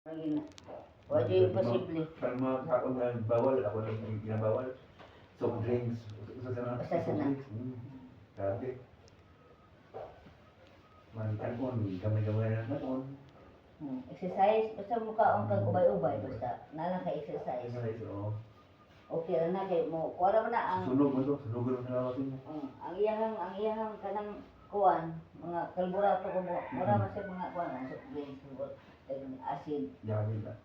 Ayun na. Wala yung imposible. Parang mga kaon na bawal, ako lang yung ginabawal. Soft drinks. Usa sa Basta soft sana. drinks. Grabe. Kanon, gamay-gamay na kanon. Exercise, basta mukha ang kag ubay-ubay, basta nalang ka exercise. Exercise, oo. Okay ra na kay mo. Kuwara man na ang Sunog mo to, sunog mo na ako niya. ang iyahang kanang kuan, mga kalburato ko mo. Mura man sa mga kuan, ang soft drinks, acid. Grabe na.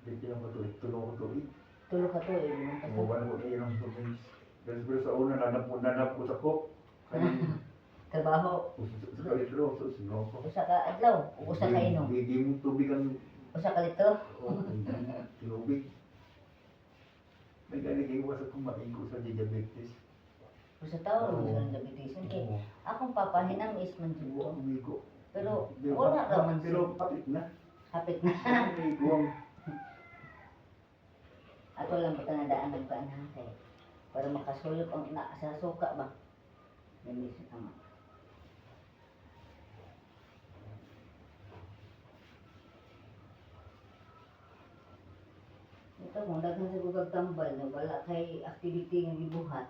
Dito lang ko to, tulong ko to. Tulo ka to eh. Limang kasi. Buwan ko na yung soft drinks. Pero sa una, nanap ko sa coke. Trabaho. Sa kalitro, so sinoko. Usa ka adlaw, o usa ka inom. Hindi mo tubig ang Usa ka litro. tubig. May galing iwas at kumain ko sa diabetes. Usa taon mo sa diabetes. Kay akong papa hinamis man dito. Umigo. Pero wala ra man Pero kapit na. hapit na. Umigo. Ato lang pa tanadaan ng paan kay para makasulok ang na sa suka ba. Dili sa tama. Ito mo daghan sa gugag tambal na wala kay activity nga gibuhat.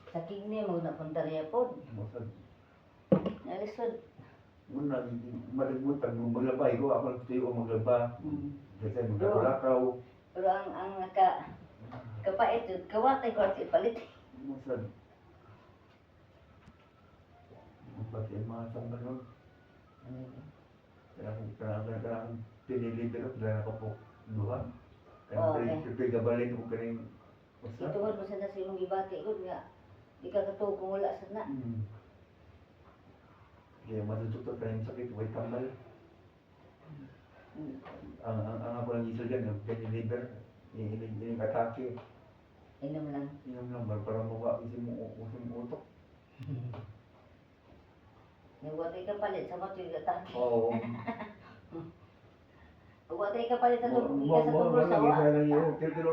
Sa kigni mo na punta niya pod. Masad. Nalisod. Muna, malimutan mo maglabay ko. Ako nagtuyo ko maglaba. Kasi magkakulakaw. Pero ang kapait yun, kawatay ko at ipalit. Masad. Pati ang mga sangga nun. Kaya akong piniliber ako dahil ako po duha. Kaya pipigabalik ko kaning basta. Itungod mo sa nasa imong gibati ko nga. Di ka katuog kung wala sa na. Kaya matututo ka yung sakit, huwag tambal. Ang ako lang isa dyan, yung piniliber, yung atake. Inom lang. Inom lang, para mukha isim mo utok. Nagwatay ka palit sa mati yung atake. Oo. Pagwatay ka palit sa tungkol sa wa. Pero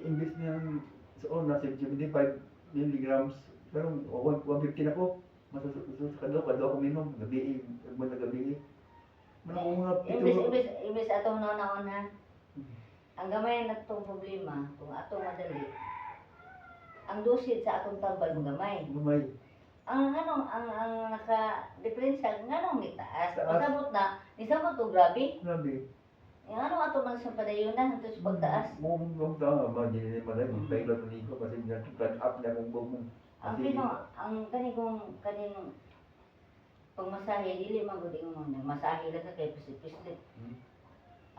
imbis niyang sa una, 75 milligrams, pero 150 na po. Masusunod ka daw kuminom, gabi, na gabi. Imbis atong naon ha. Ang gamay na itong problema, kung atong madali, ang dosis sa atong tambal mo gamay. Gamay. Ang naka-diferensya, nganong nitaas. Taas. Nisabot o grabe. Grabe. Yung ano ato man sa padayunan, ito sa pagtaas. Mong tama, hindi na malay, may lang ko kasi nag-up na kung bumong. Ang kaning pagmasahe, dili maguding mo na masahe lang ka kay pislit.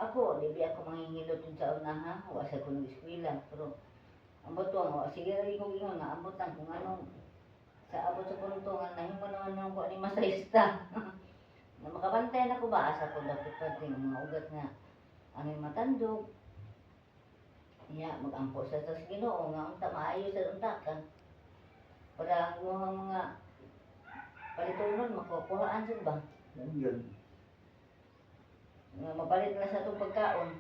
Ako, libi ako manghihilot yun sa unaha, wa sa kong eskwela, pero ang butuang, sige rin kong ingon na ambot lang kung anong sa abot sa puntungan, nahimo naman nung ko ni masahista. Na makabantay na ko ba, asa ko dapat pating mga ugat nga, ang matandog, mag-ampo sa Ginoo nga unta maayo sa untakan. Para ang mga palitunon, makukuhaan sila ba? Yan. Mapalit na sa itong pagkaon.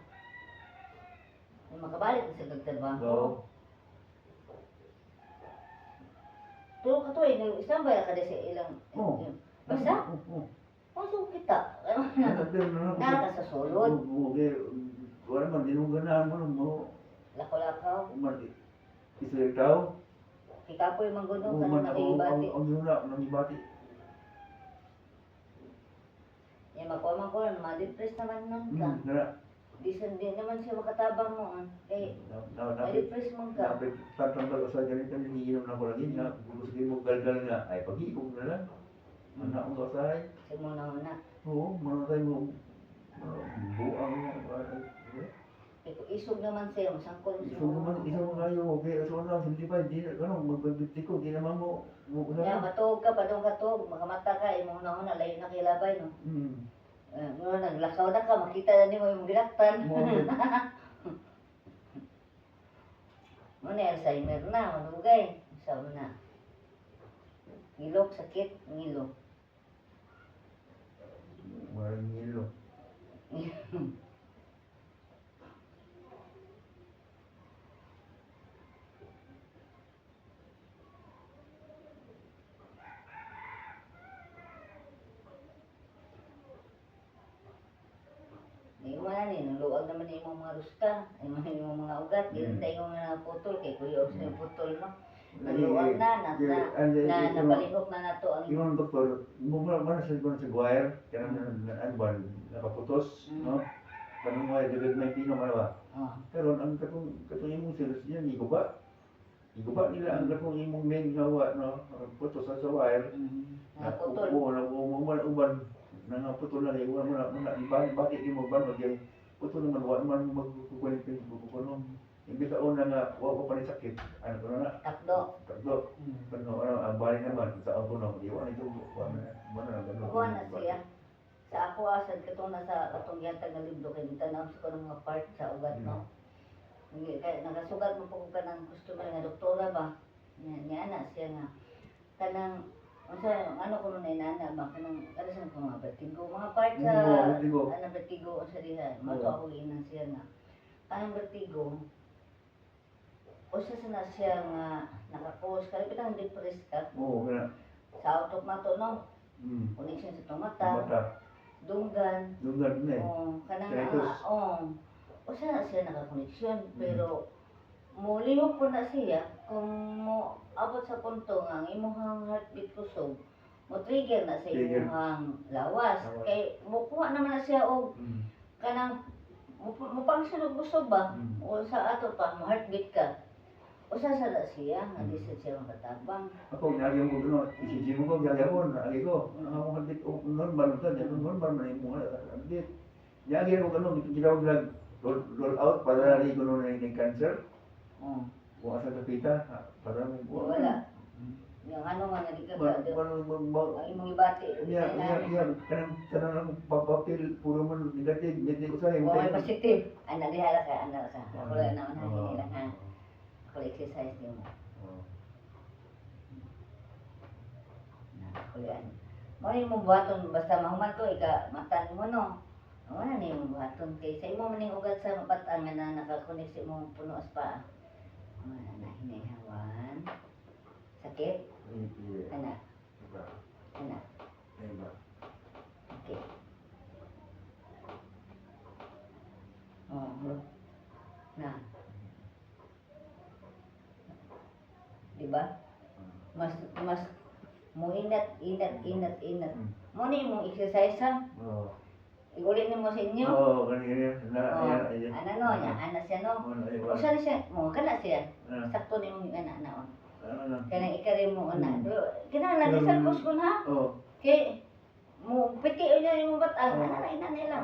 Makabalik na sa kagtrabaho. Oo. Pero katoy, isang baya ka sa ilang... Basta? Pasok kita. Naka sa sulod. Wala man, di mo ganahan mo. Lakaw-lakaw. Isa ikaw. Kikapoy manggunong ka na nakibati. Ang yuna, nang ibati. Yan, makuha, ma-depress naman nun ka. Di naman siya makatabang mo. Kaya, ma-depress mo ka. Tatanggal ko sa ganito, hinihinom na ko lagi nga. Kung sige mo galgal nga, ay pag-iibog na lang. Anak mo kasay. Sige mo na. Oo, manatay mo. Buang nga. Isog naman sa'yo, masangkol Isang naman kayo, okay, so na, hindi pa, hindi na, magbibiti ko, di naman mo, matuog ka, padong katog, makamata ka, imong na layo na kilabay, no? Naglakaw na ka, makita na ni mo yung gilaktan. Muna, Alzheimer na, manugay. Sabi na. Ngilok, sakit, ngilok. Maraming ngilo. imong mga ruska, imong mga ugat, ginta imong mga putol kay kuya sa yung putol no. Naluwag na nabalihok na nato ang Yung doktor, mana sa wire, kaya ano ba, nakaputos, no? Kanang wire, dagdag may pino, ano ba? Pero ang katong imong sales niya, iguba nila ang katong imong main gawa, no? Putos sa wire. Naputol. Oo, uban, nangaputol na rin, bakit mo ba, putol naman, wala man magkukulit yung bukukunom. Imbis sa una nga, wala pa rin sakit, ano ko na, Takdo. Pero ang bali naman sa ako no, iwan ito mana ganun. Kuha na siya. Sa ako asad katong nasa katong yatag nga libro kay tanaw sa kanang mga part sa ugat no. Kaya nagasugat mo po ka ng customer nga doktora ba. Niya ana siya nga kanang unsa ano kuno na inana ba kanang kada sa mga vertigo mga part sa ano vertigo sa diha. Mato ako inang siya nga. Kanang vertigo usa sa na siya nga nakakos kaya pitang depress ka. Oo, kaya. Sa automato no. Connection sa tomata. Dunggan. Dunggan na eh. Kanang usa na siya nakakoneksyon pero mulihok po na siya kung mo abot sa punto nga ang imong heartbeat kusog mo trigger na sa imong lawas kay mukuha naman na siya og kanang mo pangsulog busog ba o sa ato pa mo heartbeat ka usa sa siya nga di siya makatabang. Ako nagyang ko no, isiji mo ko gyapon, ali ko. Ako hadit normal ta, normal man mo hadit. Nagyang ko ano, gitawag lang roll out para ri ko no na yung cancer. Kung asa kapita, para mo wala. Yung ano nga nadi ka ang imong ibati. Kanang papapil puro man negative usay mo. Positive. Ana dihala ka. Ako lang naman hinila ha. Ako exercise din mo. Kuyan. Mo ni mo buhaton basta mahuman ko ika matan mo no. Wala ni mo buhaton kay sa imo maning ugat sa batang nga nakakonek sa imong puno as paa. Wala na hinahawan. Sakit? Ana. Ana. Okay. Na. Diba? Mas mo inat. Mo ni mong exercise ha? Igulit ni mo sa inyo? Oo, ganyan. Ano no, ana siya no? O saan siya? Mo, kana siya. Sakto ni mong ana. Kanang ikari mo ana. Kinahanglan di sa kuskon ha? Kay mo piti niya yung batang. Ana nila.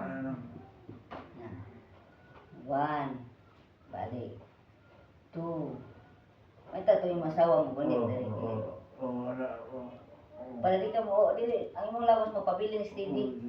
1. Balik. 2. Ay tato yung masawa mo kunik dali. Para di ka mo, dili ang imong lawas mo pabiling steady.